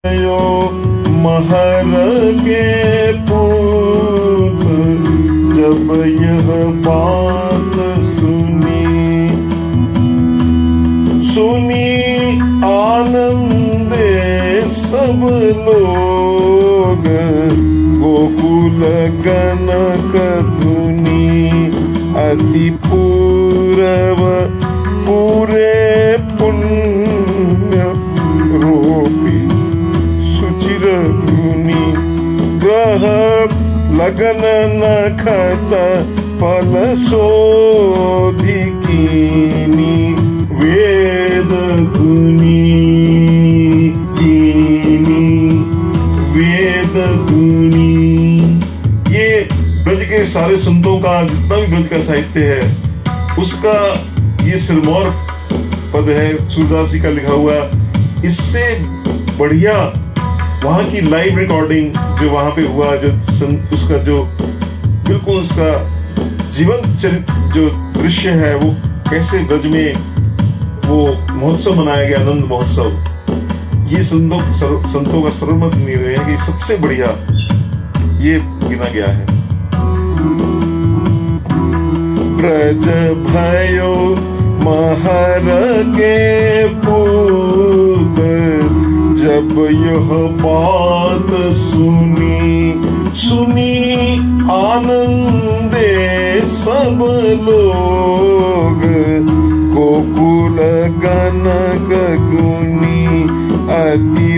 यो महर के पूत, जब यह बात सुनी आनंदे सब लोग, गोकुल कनक धुनी अति पूरव पूरे पुण्य रूपी सुचिर धुनी, ग्रह लगन नखत फल शोधिकीनी, वेद धुनी वेद धुनी। ये ब्रज के सारे संतों का, जितना भी ब्रज का साहित्य है, उसका ये सिरमौर पद है सूरदास जी का लिखा हुआ। इससे बढ़िया वहां की लाइव रिकॉर्डिंग जो वहां पे हुआ, जो उसका जो बिल्कुल उसका जीवन चरित्र जो दृश्य है, वो कैसे ब्रज में वो महोत्सव मनाया गया, आनंद महोत्सव। ये संतों का सर्वमत निर्णय है कि सबसे बढ़िया ये गिना गया है। ब्रज भयो महर के पूत, जब यह बात सुनी आनंदे सब लोग, गोकुल गनक गुनी अति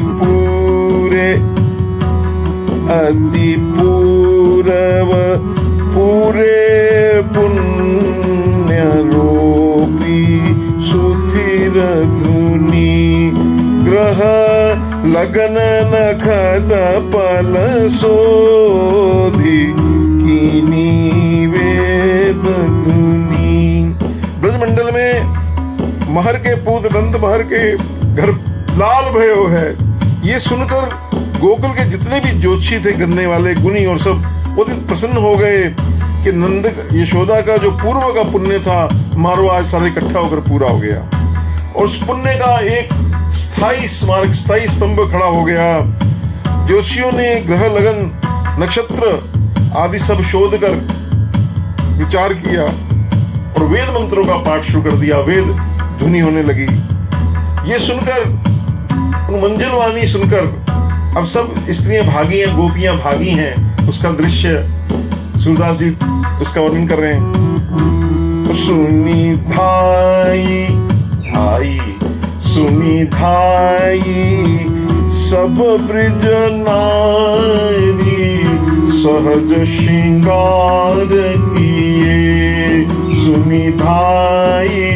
पूरव पूरे पुण्य रूपी सुथिर धुनी, ग्रह लगन नखत पल शोधिकीनी, वेद धुनी। ब्रजमंडल में महर के पूत नंद महर के घर लाल भयो है। ये सुनकर गोकुल के जितने भी ज्योतिषी थे, करने वाले गुनी और सब बहुत प्रसन्न हो गए कि नंद यशोदा का जो पूर्व का पुण्य था, मारो आज सारे इकट्ठा होकर पूरा हो गया। और उस पुण्य का एक स्थायी स्मारक, स्थायी स्तंभ खड़ा हो गया। ज्योतिषियों ने ग्रह लगन नक्षत्र आदि सब शोध कर विचार किया और वेद मंत्रों का पाठ शुरू कर दिया। वेद ध्वनि होने लगी। ये सुनकर, मंजलवाणी सुनकर अब सब स्त्रियां भागी हैं, गोपियां भागी हैं। उसका दृश्य सूरदास जी उसका वर्णन कर रहे हैं। सुनी धाई सब ब्रज नारी, सहज श्रृंगार किए। सुनी धाई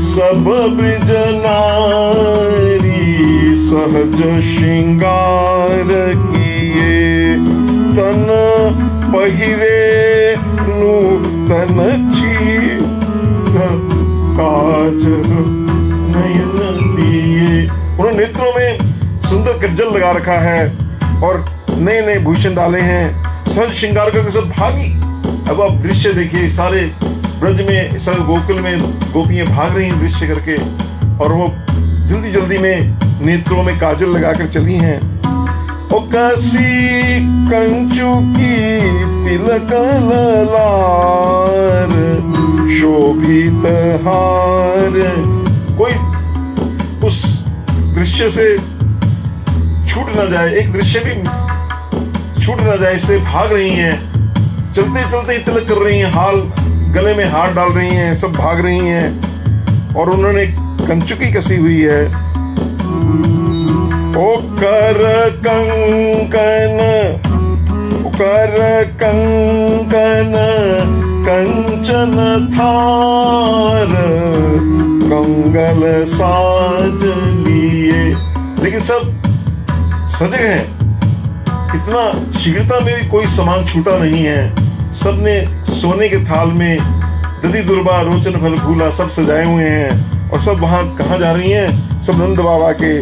सब ब्रज नारी, सहज श्रृंगार किए। तन पहिरे नूतन चीर, काज नयन दिए। उन्होंने नेत्रों में सुंदर कज्जल लगा रखा है और नए नए भूषण डाले हैं। सहज श्रृंगार करके सब भागी। अब आप दृश्य देखिए, सारे ब्रज में, सारे गोकुल में गोपियां भाग रही हैं दृश्य करके, और वो जल्दी जल्दी में नेत्रों में काजल लगाकर चली हैं। ओ कसी कंचुकी तिलक ललार, शोभित हार। कोई उस दृश्य से छूट न जाए, एक दृश्य भी छूट न जाए, इसलिए भाग रही हैं। चलते चलते तिलक कर रही हैं, हाल गले में हार डाल रही हैं, सब भाग रही हैं। और उन्होंने कंचुकी कसी हुई है। ओ कर कंकन कंचन थार, कंगल साज लिए। लेकिन सब सजग हैं, इतना शीघ्रता में भी कोई सामान छूटा नहीं है। सबने सोने के थाल में दधि दुर्बा रोचन फल फूला सब सजाए हुए हैं। और सब वहां कहाँ जा रही हैं? सब नंद बाबा के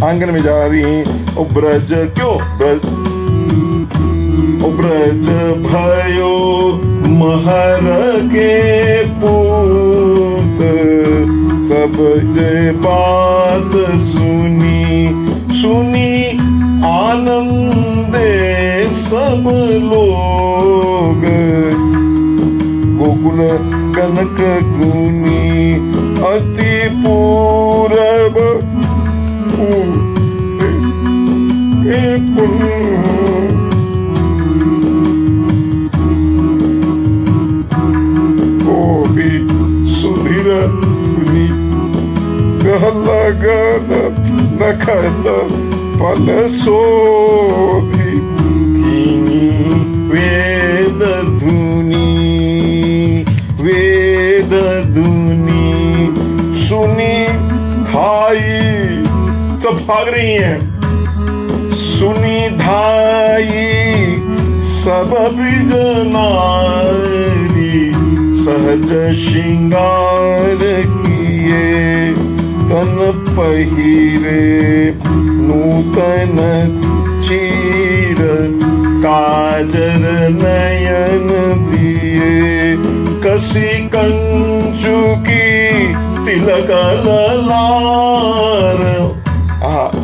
आंगन में जा रही हैं। ओ ब्रज भयो महर के पूत, सब जे बात सुनी कुल कनक गुनी अति पूरब भी सुधीर लगन नखत फल शोभी वेद धुनी सुनी धाई सब भाग रही हैं, सुनी धाई सब ब्रिज नारी सहज श्रृंगार किए तन पहिरे नूतन चीर काजर नयन दिए कसी कंचु की तिलक ललार।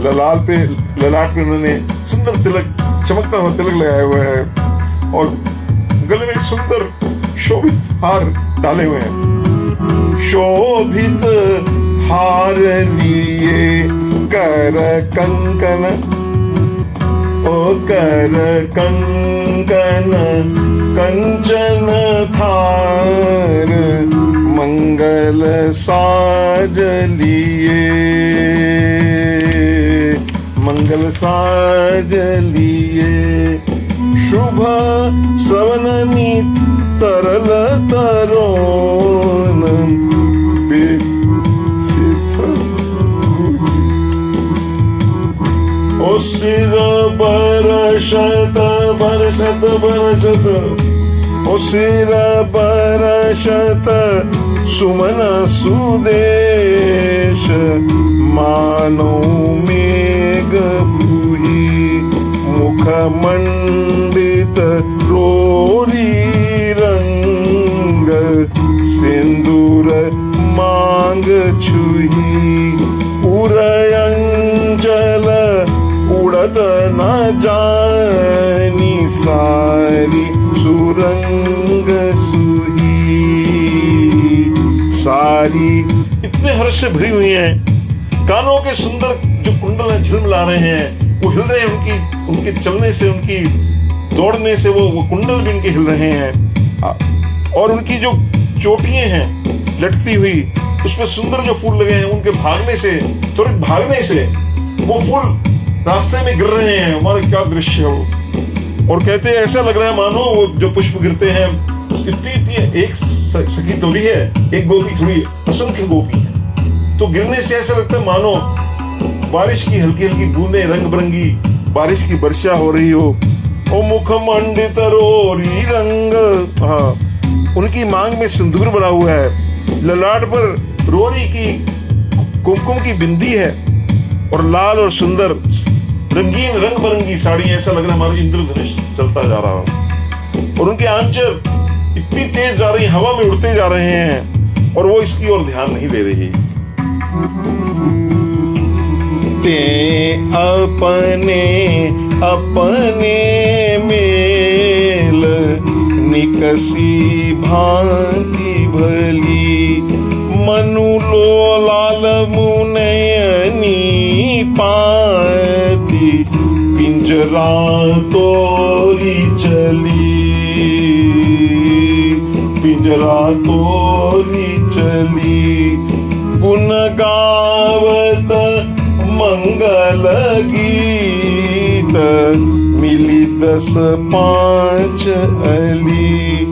ललाट पे उन्होंने सुंदर तिलक, चमकता हुआ तिलक लगाया हुआ है और गले में सुंदर शोभित हार डाले हुए हैं। शोभित हार लिए कर कंकन कर कंकन कंचन थार मंगल साज लिए शुभ सवननी तरल तरोन ओ सिर बरसत ओ सिर बरसत सुमन सुदेश मानो मेघ फूही मुख मंडित रोरी रंग सिंदूर मांग छुही उरयंजल उड़त न जानी सारी सुरंग सुही सारी। इतने हर्ष से भरी हुई हैं, कानों के सुंदर जो कुंडल हैं झिलमिला रहे हैं, वो हिल रहे हैं, उनके चलने से, उनकी दौड़ने से वो कुंडल भी उनके हिल रहे हैं और उनकी जो चोटियां हैं लटकती हुई उसमें सुंदर जो फूल लगे हैं उनके भागने से, त्वरित भागने से वो फूल रास्ते में गिर रहे हैं। हमारा क्या दृश्य हो। और कहते हैं ऐसा लग रहा है मानो वो जो पुष्प गिरते हैं इतनी एक सखी थोड़ी है, एक गोपी थोड़ी है, असंख्य गोपी है। तो गिरने से ऐसा लगता है मानो बारिश की हल्की हल्की बूंदें रंग बिरंगी बारिश की वर्षा हो रही हो। ओ मुख मंडित रोरी रंग, हाँ उनकी मांग में सिंदूर भरा हुआ है, ललाट पर रोरी की कुमकुम की बिंदी है और लाल और सुंदर रंगीन रंग बिरंगी साड़ी, ऐसा लग रहा है मानो इंद्रधनुष चलता जा रहा हो। और उनके आंचल इतनी तेज जा रही, हवा में उड़ते जा रहे हैं और वो इसकी ओर ध्यान नहीं दे रही। ते अपने अपने मेल निकसी भांति भली मनु लो लाल मुनयनी पाती पिंजरा तोरी चली गुण गावत मंगल गीत मिली 10-5 अली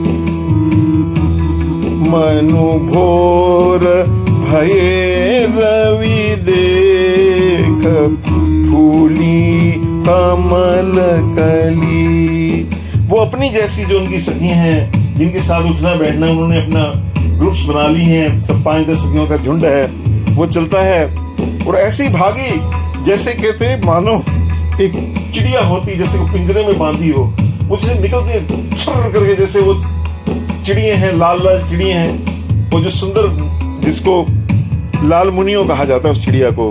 मनु भोर भये रवि देख फूली कमल कली। वो अपनी जैसी जो उनकी सखी हैं जिनके साथ उठना बैठना उन्होंने अपना ग्रुप्स बना ली हैं, सब 5-10 सखियों का झुंड है, वो चलता है और ऐसे ही भागी जैसे कहते हैं मानो एक चिड़िया होती जैसे वो पिंजरे में बांधी हो, वो जैसे निकलती है छर करके, जैसे वो चिड़िए हैं, लाल लाल चिड़िए हैं, वो जो सुंदर जिसको लाल मुनियों कहा जाता है उस चिड़िया को,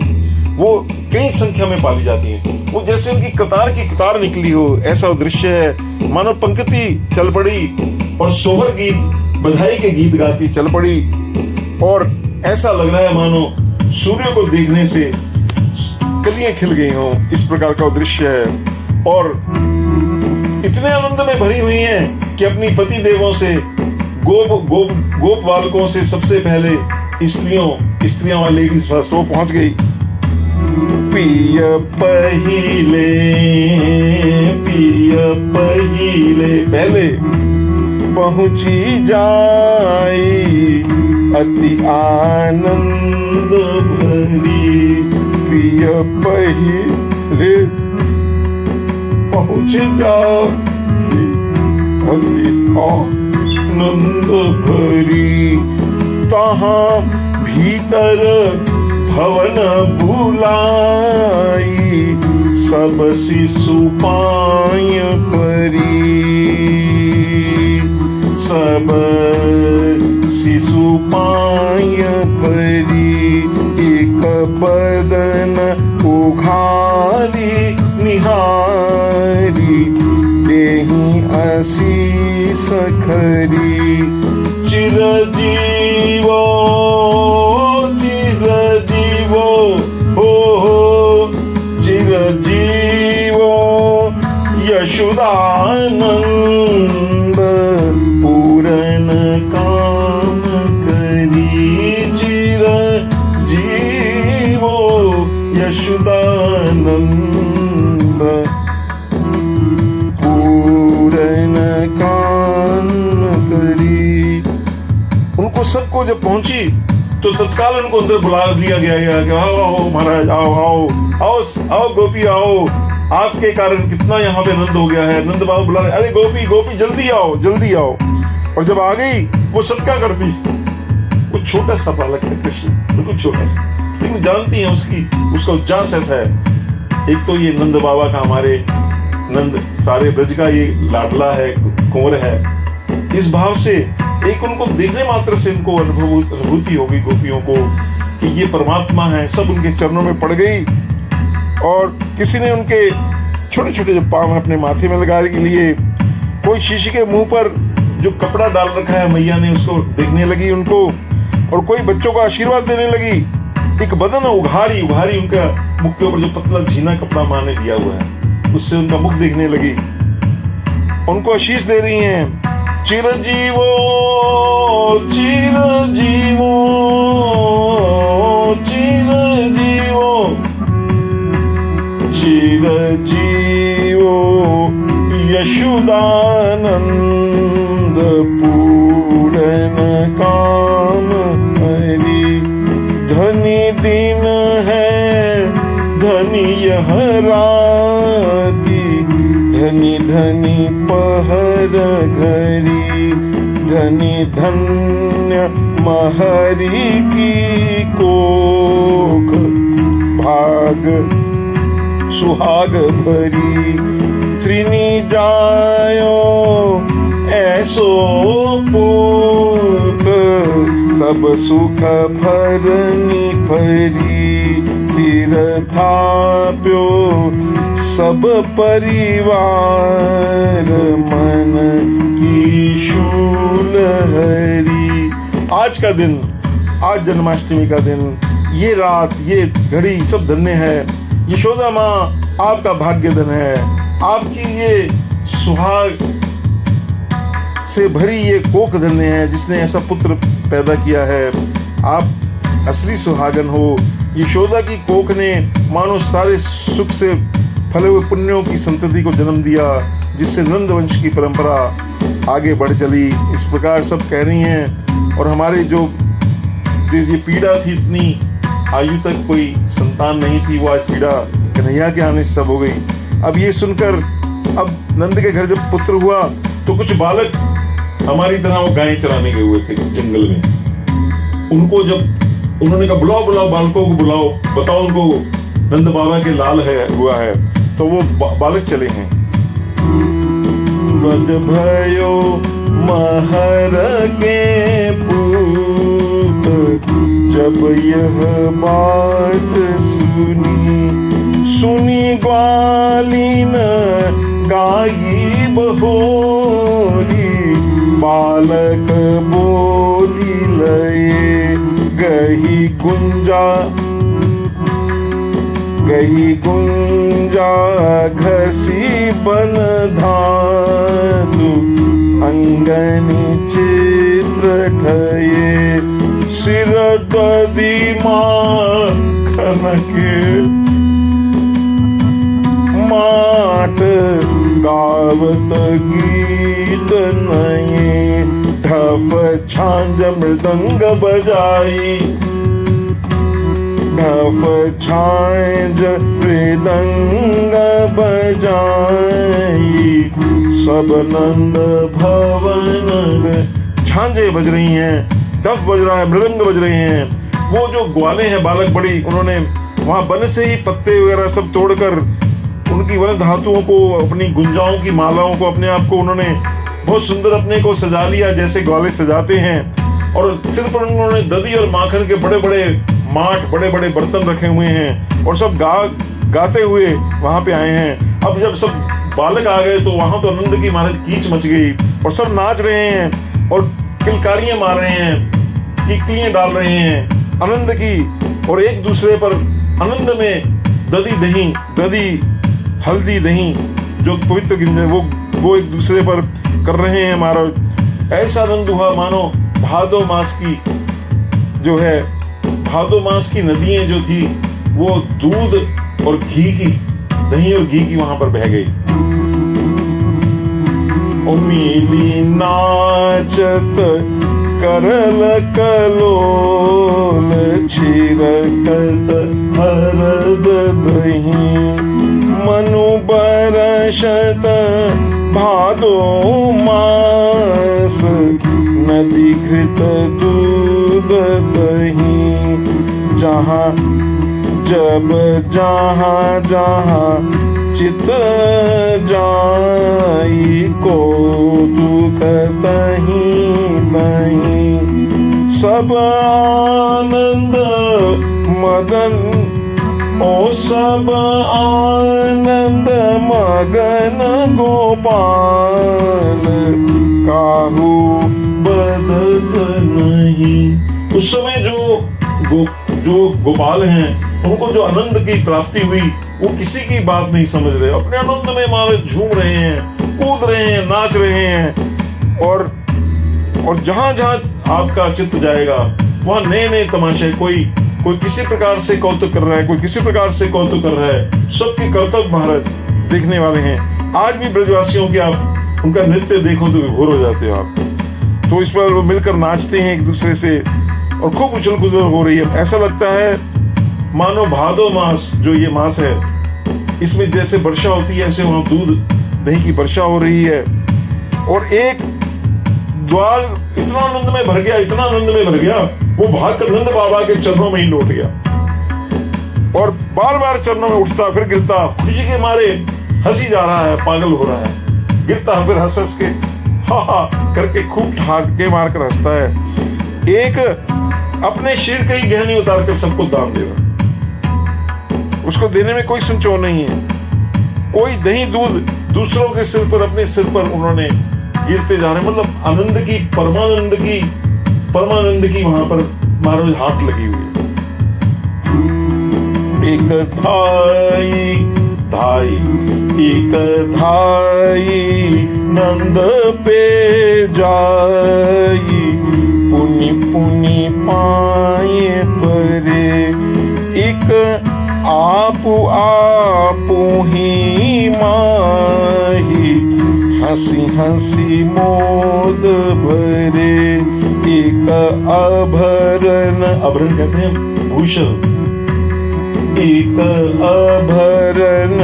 वो कई संख्या में पाली जाती है। वो जैसे उनकी कतार की कतार निकली हो, ऐसा दृश्य है मानो पंक्ति चल पड़ी और सोहर गीत बधाई के गीत गाती चल पड़ी और ऐसा लग रहा है मानो सूर्य को देखने से कलियां खिल गई हों, इस प्रकार का दृश्य है। और इतने आनंद में भरी हुई हैं कि अपनी पति देवों से, गोप बालकों से सबसे पहले स्त्रियों लेडीज फर्स्ट वो पहुंच गई। पिय पहिले पहले पहुंची जाई अति आनंद भरी। प्रिय पहिले पहुंच जाई अति आनंद भरी। तहाँ भीतर भवन बुलाई सब शिशु पाय परी। सब शिशु पाय परी एक बदन उघारी निहारी देहि आशीष खरी। चिरजीवो हो चिरजीवो यशोदानंद पूर्ण काम करी। चिरजीवो यशोदानंद पूर्ण काम करी। उनको सबको जब पहुंची तो तत्काल उनको अंदर बुला लिया गया कि आओ महाराज, आओ गोपी आओ, आपके कारण कितना यहाँ पे आनंद हो गया है। नंद बाबू बुला रहे, अरे गोपी जल्दी आओ। और जब आ गई वो सब क्या करती, वो छोटा सा बालक है कृष्ण, बिल्कुल छोटा सा, लेकिन जानती है उसका उज्जास ऐसा है। एक तो ये नंद बाबा का, हमारे नंद सारे ब्रज का ये लाडला है, कुंवर है। इस भाव से एक उनको देखने मात्र से इनको अनुभूति हो गई गोपियों को कि ये परमात्मा है। सब उनके चरणों में पड़ गई और किसी ने उनके छोटे छोटे जो पाँव अपने माथे में लगाने के लिए, कोई शीशी के मुंह पर जो कपड़ा डाल रखा है मैया ने उसको देखने लगी उनको, और कोई बच्चों को आशीर्वाद देने लगी। एक बदन उघारी उनका मुख के ऊपर जो पतला झीना कपड़ा माँ ने दिया हुआ है उससे उनका मुख देखने लगी, उनको आशीष दे रही हैं। चिरजीवो यशोदानंद पूर्ण काम हरि। धनी दिन है धनी यह राती, धनी पहर घरी। धनी धन्य महरी की कोख भाग सुहाग भरी। त्रिनी जायो ऐसो पूत, सब सुख भरनी भरी। सिर थाप्यो सब परिवार, मन की शूल हरी। आज का दिन, आज जन्माष्टमी का दिन, ये रात, ये घड़ी सब धन्य है। यशोदा माँ आपका भाग्य धन है, आपकी ये सुहाग से भरी ये कोख धन्य है जिसने ऐसा पुत्र पैदा किया है। आप असली सुहागन हो। यशोदा की कोख ने मानो सारे सुख से फले हुए पुण्यों की संतति को जन्म दिया, जिससे नंद वंश की परंपरा आगे बढ़ चली। इस प्रकार सब कह रही हैं। और हमारे जो ये पीड़ा थी, इतनी आयु तक कोई संतान नहीं थी, वो आज पीड़ा कन्हैया के आने से सब हो गई। अब ये सुनकर, अब नंद के घर जब पुत्र हुआ तो कुछ बालक हमारी तरह वो गायें चराने गए हुए थे जंगल में। उनको जब उन्होंने कहा बुलाओ बालकों को बुलाओ, बताओ उनको नंद बाबा के लाल हुआ है, तो वो बालक चले हैं। ब्रज भयो महर के पूत, जब यह बात सुनी ग्वालिन गाई बहोरी। बालक बोली लये, गही गुंजा घसी बन धातु, अंगनी चित्र ठये, सिर ददी माखन के, माट गावत गीत नये, ढफ छांज मृदंग बजाई, ढफ छांज मृदंग बजाई, सब नंद भवन। झांझे बज रही हैं, डफ बज रहा है, मृदंग बज रहे हैं। वो जो ग्वाले हैं बालक बड़ी, उन्होंने वहां वन से ही पत्ते वगैरह सब तोड़कर उनकी वन धातुओं को, अपनी गुंजाओं की मालाओं को, अपने आप को उन्होंने बहुत सुंदर अपने को सजा लिया, जैसे ग्वाले सजाते हैं। और सिर पर उन्होंने दधी और माखन के बड़े बड़े माट, बड़े बड़े बर्तन रखे हुए हैं, और सब गाते हुए वहां पे आए हैं। अब जब सब बालक आ गए तो वहां तो आनंद की माने कीच मच गई, और सब नाच रहे हैं और किलकारियां मार रहे हैं, कीकलियां डाल रहे हैं आनंद की, और एक दूसरे पर आनंद में दधी हल्दी दही जो पवित्र गिंजे वो एक दूसरे पर कर रहे हैं महाराज। ऐसा आनंद हुआ मानो भादो मास की जो है, भादो मास की नदियां जो थी वो दूध और घी की, दही और घी की वहां पर बह गई। उम्मीदी नाचत करल कलोल, छिरकत हरद दही, मनु बरसत भादो मास, नदी घृत दूध दही, जहाँ जब जहाँ चित जाई, को दुख तहीं तहीं, सब आनंद मगन, ओ सब आनंद मगन गोपाल, काहू बदत नहीं। उस समय जो गोपाल हैं, उनको जो आनंद की प्राप्ति हुई, वो किसी की बात नहीं समझ रहे, अपने आनंद में मारे झूम रहे हैं, कूद रहे हैं, नाच रहे हैं। और जहां जहां आपका चित्त जाएगा वहां नए नए तमाशे, कोई किसी प्रकार से कौतुक कर रहा है, कोई किसी प्रकार से कौतुक कर रहा है। सबके कर्तव्य महाराज देखने वाले हैं। आज भी ब्रजवासियों के आप उनका नृत्य देखो तो विभोर हो जाते हो आप। तो इस पर वो मिलकर नाचते हैं एक दूसरे से, और खूब उछल कूदल हो रही है। ऐसा लगता है मानो भादो मास जो ये मास है, इसमें जैसे वर्षा होती है ऐसे वहां दूध दही की वर्षा हो रही है। और एक द्वार इतना आनंद में भर गया, वो भागकर नंद बाबा के चरणों में ही लौट गया, और बार बार चरणों में उठता फिर गिरता, खुशी के मारे हंसी जा रहा है, पागल हो रहा है, गिरता फिर हंस के हा करके खूब ठाके मारकर हंसता है। एक अपने शरीर का ही गहनी उतार कर सबको दान दे रहा, उसको देने में कोई संचो नहीं है। कोई दही दूध दूसरों के सिर पर, अपने सिर पर उन्होंने गिरते जा रहे, मतलब आनंद की, परमानंद की वहां पर महाराज हाथ लगी हुई है। एक धाई नंद पे जाई, पुनि पुनि पाए परे, एक आपू ही माही, हंसी हंसी मोद भरे, एक आभरण कहते हैं भूषण, एक आभरण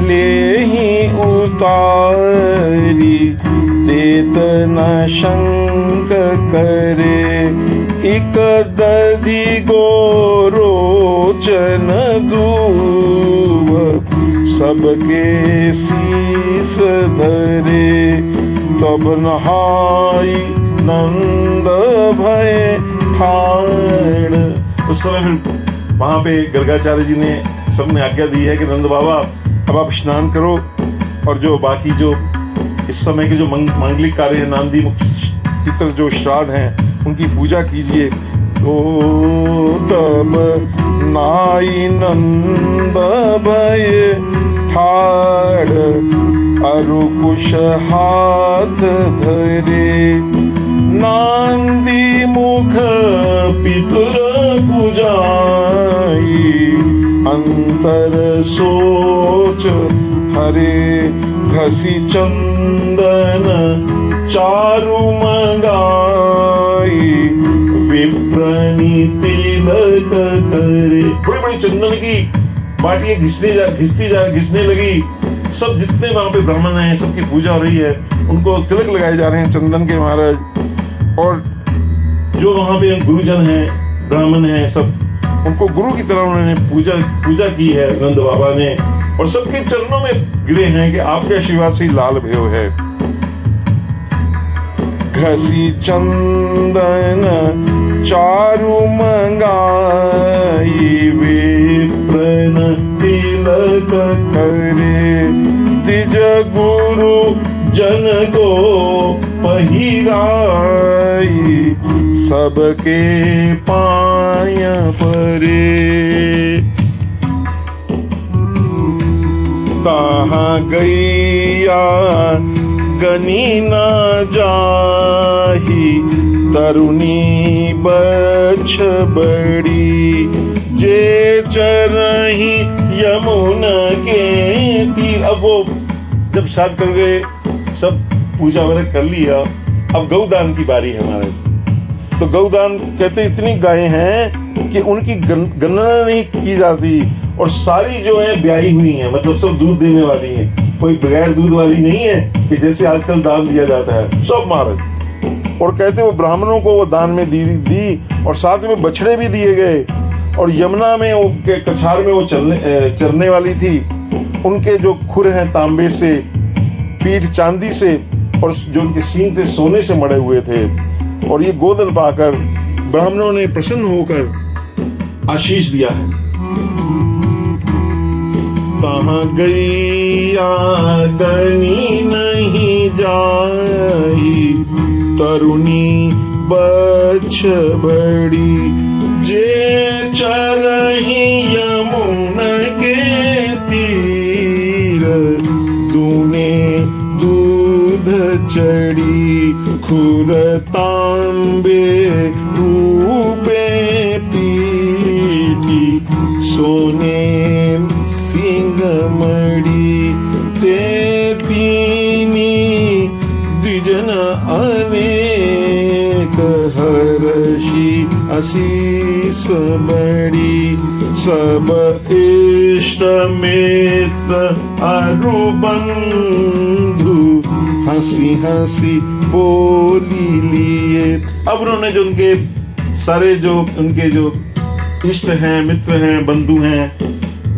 ले ही उतारी, देत न शंक करे, एक दधि गोरोचन दूब, सबके शीस धरे, तब नहाई नंद भय ठाण। उस समय फिर वहां पे गर्गाचार्य जी ने सबने आज्ञा दी है कि नंद बाबा अब आप स्नान करो, और जो बाकी जो इस समय के जो मांगलिक कार्य है, नांदी पितर जो श्राद्ध हैं उनकी पूजा कीजिए। तो तब नाई नंद भय ठाड़ अरु कुश हाथ धरे, नांदी मुख पितुर पूजाई, अंतर सोच हरे घसी चंदन चारु मंगाई, विप्रनी तिलक करे। बड़ी बड़ी चंदन की बाटियां घिसने लगी। सब जितने वहां पे ब्राह्मण हैं सबकी पूजा हो रही है, उनको तिलक लगाए जा रहे हैं चंदन के महाराज। और जो वहां पे गुरुजन हैं, ब्राह्मण हैं, सब उनको गुरु की तरह उन्होंने पूजा की है नंद बाबा ने, और सबके चरणों में गिरे हैं कि आपके आशीर्वाद से लाल भयो है। घसी चंदन चारु मंगाई, विप्रन तिलक करे, तिज गुरु जन को पहिराई, सबके पाय परे। ताहाँ गैया गनी न जाही, तरुणी बछ बड़ी, जे चरही यमुना के तीर। अब वो जब शादी कर गए, सब पूजा वगैरह कर लिया, अब गौदान की बारी है महाराज। तो गौदान कहते इतनी गायें हैं कि उनकी गणना नहीं की जाती, और सारी जो है ब्याही हुई हैं, मतलब सब दूध देने वाली हैं, कोई बगैर दूध वाली नहीं है कि जैसे आजकल दान दिया जाता है, सब महाराज। और कहते वो ब्राह्मणों को वो दान में दी और साथ में बछड़े भी दिए गए। और यमुना में वो के कछार में वो चरने वाली थी, उनके जो खुर हैं तांबे से, पीठ चांदी से, और जो उनके सींग थे सोने से मढ़े हुए थे। और ये गोदन पाकर ब्राह्मणों ने प्रसन्न होकर आशीष दिया है। तहाँ गैया गनी नहीं जाई, तरुणी बछ बड़ी, जे चरही यमुना के तीर, तूने दूध चढ़ी, खुर तांबे रूपे पीठी, सोने सिंह मड़ी, ते तीनी द्विजन अनेक, हर्षि आशीष बड़ी, सब इष्ट मित्र अरु बंधु, हंसी हंसी बोली लिए। अब उन्होंने जो उनके सारे जो उनके जो इष्ट हैं, मित्र हैं, बंधु हैं,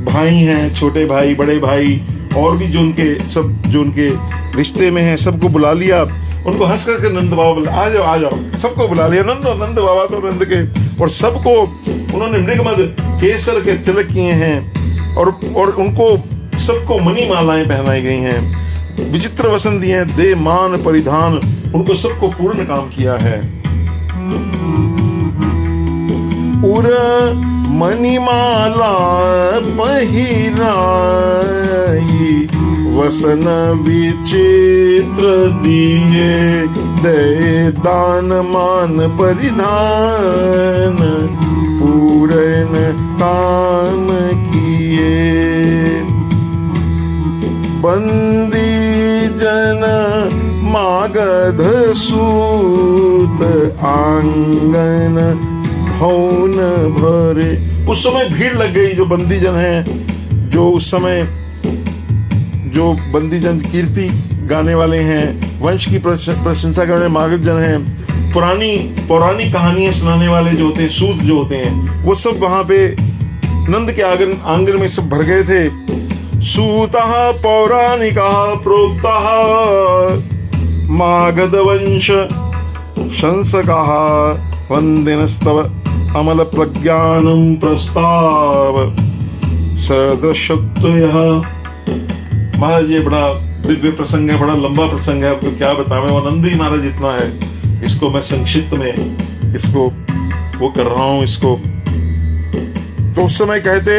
भाई हैं, छोटे भाई, बड़े भाई, और भी जो उनके सब जो उनके रिश्ते में हैं, सबको बुला लिया। उनको हंस करके नंद बाबा बोले आ जाओ आ जाओ, सबको बुला लिया। नंद बाबा तो नंद के, और सबको उन्होंने मृगमद केसर के तिलक किए हैं, और उनको सबको मणि मालाएं पहनाई गई हैं, विचित्र वसन दिए हैं, दे मान परिधान, उनको सबको पूर्ण काम किया है। उर मणिमाला पहिराई, वसन विचित्र दिए, दे दान मान परिधान, पूर्ण काम किए। बंदी जन मागध सूत, आंगन भवन भरे। उस समय भीड़ लग गई, जो बंदी जन हैं, जो उस समय जो बंदी जन कीर्ति गाने वाले हैं, वंश की प्रशंसा करने वाले मागध जन हैं, पौराणिक कहानियां सुनाने वाले जो होते हैं, सूत जो होते हैं, वो सब वहां पे नंद के आंगन में सब भर गए थे। सूतः पौराणिकः प्रोक्तः, मागध वंश शंसकः, वंदिनस्तव अमल प्रज्ञानम प्रस्ताव, सदृशत्वयः। महाराज ये बड़ा दिव्य प्रसंग है, बड़ा लंबा प्रसंग है, आपको क्या बतावें। वो नंद ही महाराज इतना है इसको मैं संक्षिप्त में इसको वो कर रहा हूं इसको। तो उस समय कहते,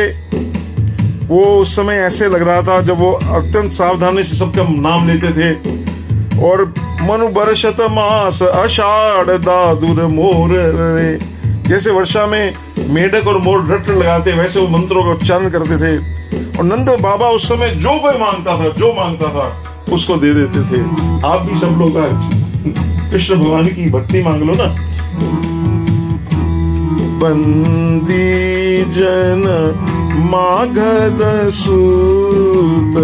वो उस समय ऐसे लग रहा था जब वो अत्यंत सावधानी से सबका नाम लेते थे। और मनु बरसत मास आषाढ़ दादुर मोर रे, जैसे वर्षा में मेढक और मोर रट लगाते वैसे वो मंत्रों का उच्चारण करते थे। और नंद बाबा उस समय जो कोई मांगता था उसको दे देते थे। आप भी सब लोग आज कृष्ण भगवान की भक्ति मांग लो ना। बंदी जन मागध सूत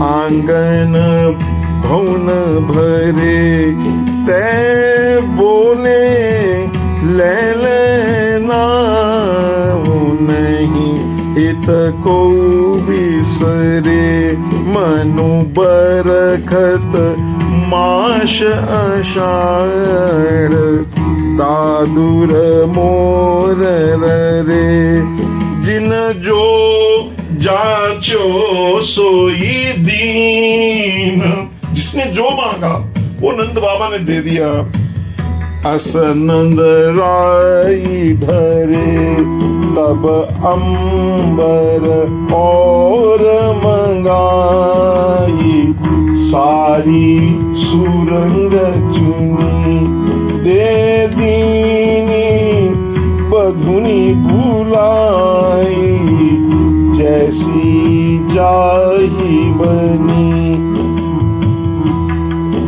आंगन भवन भरे, ते बोले ले लेना नहीं इत को बिसरे, मनु बरखत माश आषाढ़ दादुर मोर रे, जिन जो जाचो सोई दीन, जिसने जो मांगा वो नंद बाबा ने दे दिया। अस नंद राई ढरे तब अंबर और मंगाई, सारी सुरंग चुनी दे दीनी बधुनी बुलाई, जैसी जाही बनी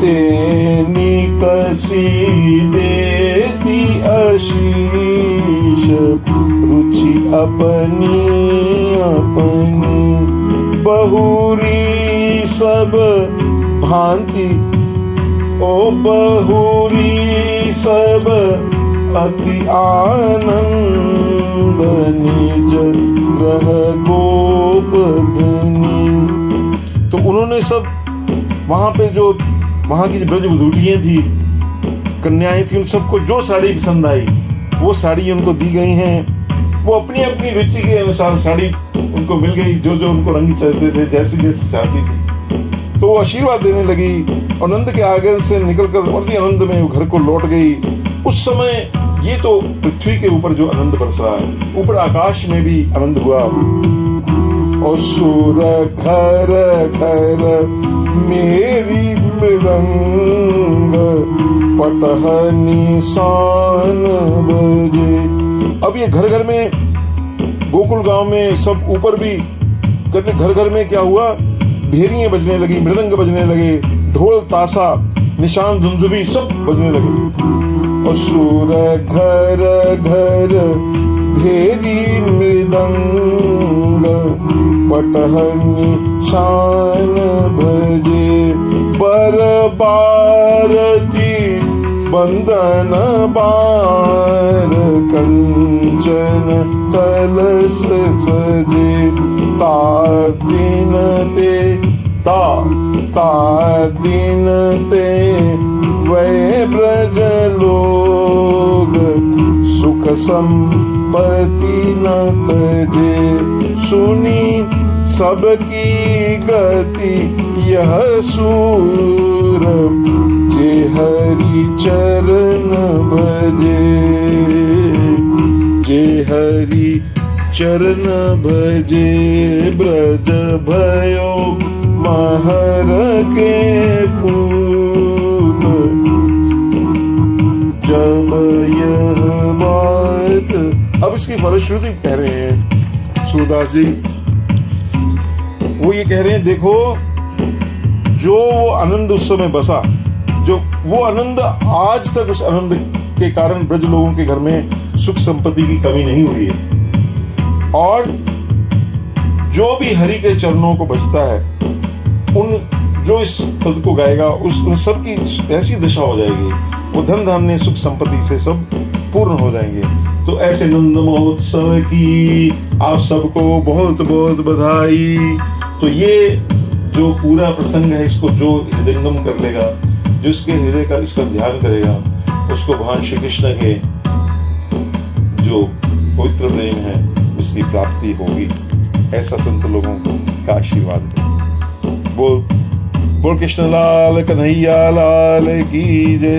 तेनी कसी देती आशीष, रुचि अपनी अपनी बहुरी सब भांति, ओ बहुरी सब अति आनंद, निज रह गोप धनी। तो उन्होंने सब वहां पे जो वहां की ब्रज बधूटियां थी, कन्याएं थी, उन सबको जो साड़ी पसंद आई वो साड़ी उनको दी गई हैं। वो अपनी अपनी रुचि के अनुसार साड़ी उनको मिल गई, जो जो उनको रंग चाहते थे, जैसे जैसे चाहती थी। तो वो आशीर्वाद देने लगी और नंद के आंगन से निकलकर अति आनंद में वो घर को लौट गई। उस समय ये तो पृथ्वी के ऊपर जो आनंद बरस रहा है, ऊपर आकाश में भी आनंद हुआ। और सुर घर घर मेरी मृदंग, पटह निशान बजे। अब ये घर घर में, गोकुल गांव में सब ऊपर भी कहते घर घर में क्या हुआ, भेरियां बजने लगी, मृदंग बजने लगे, ढोल ताशा निशान धुंधुबी सब बजने लगे। और सुर घर घर भेरी मृदंग, पटह निशान भजे। बर बारती बंदन बार, कंचन कलश सजे। ता दिन ते वै ब्रज लोग, सुख संपत्ति न तजे। सुनी सबकी गति यह सूर, जे हरि चरण भजे, जे हरि चरण भजे। ब्रज भयो महर के पूत, जब यह बात। अब इसकी फलश्रुति कह रहे हैं सूरदास जी, वो ये कह रहे हैं देखो, जो वो आनंद उस समय बसा, जो वो आनंद आज तक, उस आनंद के कारण ब्रज लोगों के घर में सुख संपत्ति की कमी नहीं हुई है। और जो भी हरि के चरणों को बचता है, उन जो इस पद को गाएगा, उन सब की ऐसी दशा हो जाएगी, वो धन धान्य सुख संपत्ति से सब पूर्ण हो जाएंगे। तो ऐसे नंद महोत्सव की आप सबको बहुत बहुत बधाई। तो ये जो पूरा प्रसंग है, इसको जो हृदयंगम कर लेगा, जो इसके हृदय का इसका ध्यान करेगा, उसको भगवान श्री कृष्ण के जो पवित्र प्रेम है उसकी प्राप्ति होगी। ऐसा संत लोगों का आशीर्वाद है। बोल कृष्ण लाल कन्हैया लाल की जय।